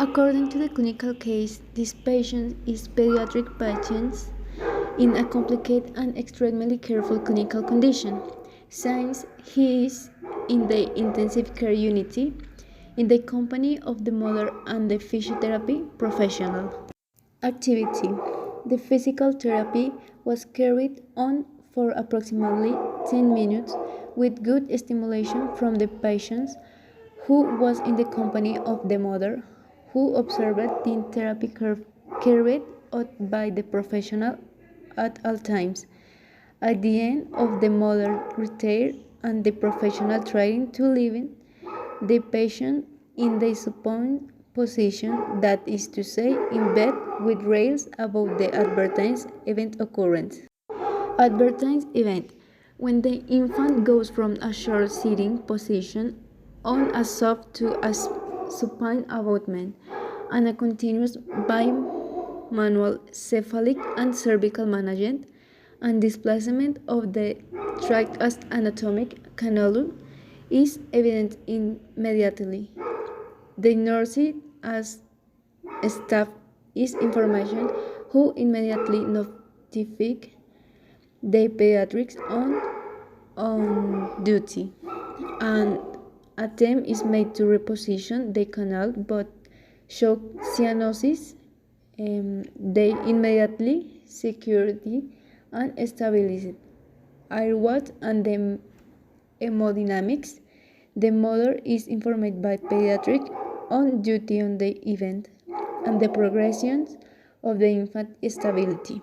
According to the clinical case, this patient is pediatric patient in a complicated and extremely careful clinical condition, since he is in the intensive care unit in the company of the mother and the physiotherapy professional. Activity. The physical therapy was carried on for approximately 10 minutes with good stimulation from the patient who was in the company of the mother, who observed the therapy carried out by the professional at all times. At the end of the mother retired and the professional trying to leave the patient in the supine position, that is to say, in bed with rails above the advertised event occurrence. Advertised event: when the infant goes from a short sitting position on a soft to a supine abutment, and a continuous bimanual cephalic and cervical management and displacement of the tract as anatomic cannulum is evident immediately. The nurse as staff is information who immediately notify the pediatrics on duty. An attempt is made to reposition the canal but show cyanosis. They immediately secure and stabilize airways and the hemodynamics. The mother is informed by pediatric on duty on the event and the progression of the infant stability.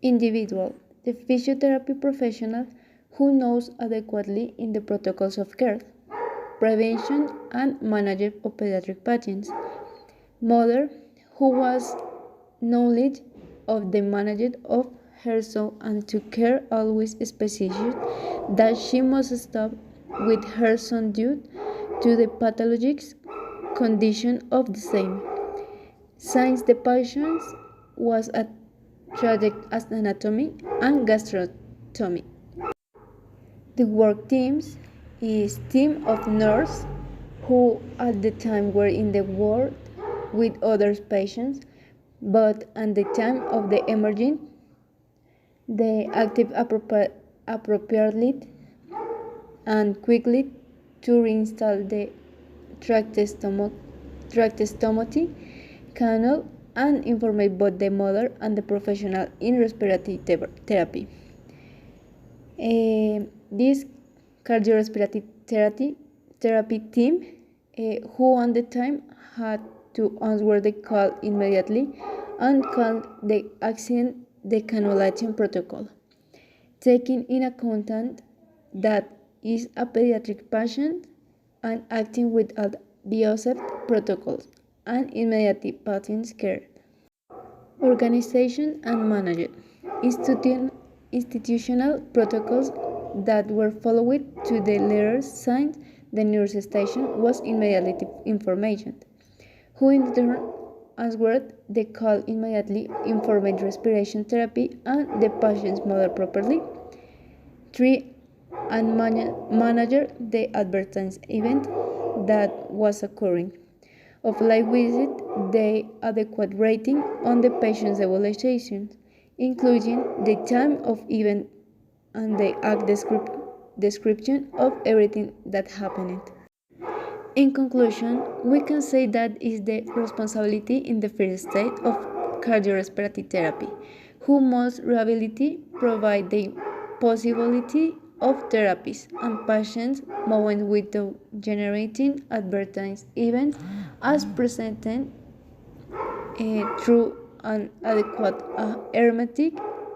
Individual: the physiotherapy professional who knows adequately in the protocols of care, prevention, and management of pediatric patients. Mother who has knowledge of the management of herself and to care always specified that she must stop with her son due to the pathologic condition of the same. Since the patient was a tragic as anatomy and gastrotomy. The work teams is team of nurses who at the time were in the ward with other patients, but at the time of the emergency, they acted appropriately and quickly to reinstall the tracheostomy canal and informed both the mother and the professional in respiratory therapy. This cardiorespiratory therapy team, who at the time had to answer the call immediately and call the accident decannulation protocol, taking in account that is a pediatric patient and acting with biosafety protocols and immediate patient care. Organization and management. Institutional protocols that were followed to the letter since the nurse station was immediately information, who in turn answered the call immediately, informed respiration therapy and the patient's mother properly. 3. And manager the advertised event that was occurring. Of life visit, the adequate rating on the patient's evaluation, including the time of event and the description of everything that happened. In conclusion, we can say that is the responsibility in the first stage of cardiorespiratory therapy, who must reliably provide the possibility of therapies and patients moving without generating advertised events as presented through an adequate hermetic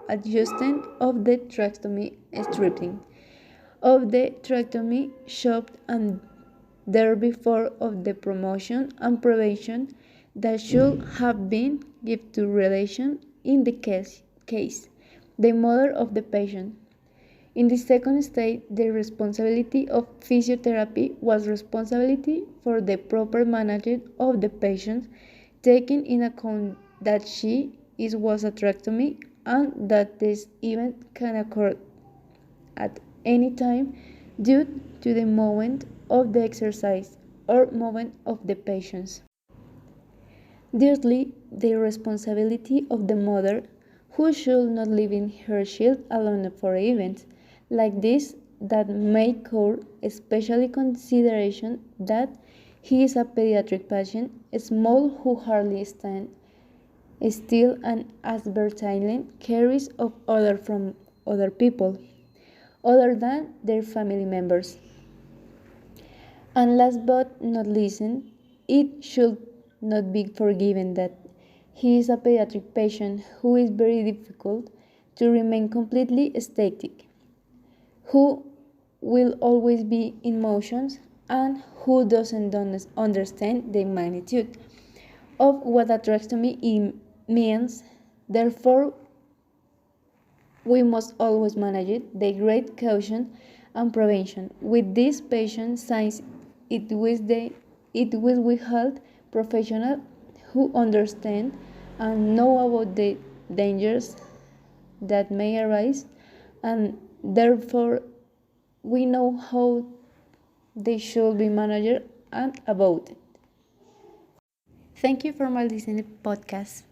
adjustment of the tracheotomy stripping of the tracheotomy shop and therefore of the promotion and prevention that should have been given to relation in the case, the mother of the patient. In the second stage, the responsibility of physiotherapy was responsibility for the proper management of the patient, taking in account that was a tracheotomy and that this event can occur at any time due to the movement of the exercise or movement of the patients. Thirdly, the responsibility of the mother, who should not leave her child alone for events like this that may occur, especially consideration that he is a pediatric patient, small who hardly stands still and as silent carries of other from other people, other than their family members. And last but not least, it should not be forgiven that he is a pediatric patient who is very difficult to remain completely static, who will always be in motions, and who doesn't understand the magnitude of what a tracheostomy means. Therefore, we must always manage it with great caution and prevention. With this patient, since it will withhold professionals who understand and know about the dangers that may arise, and therefore we know how they should be managed and about it. Thank you for my listening podcast.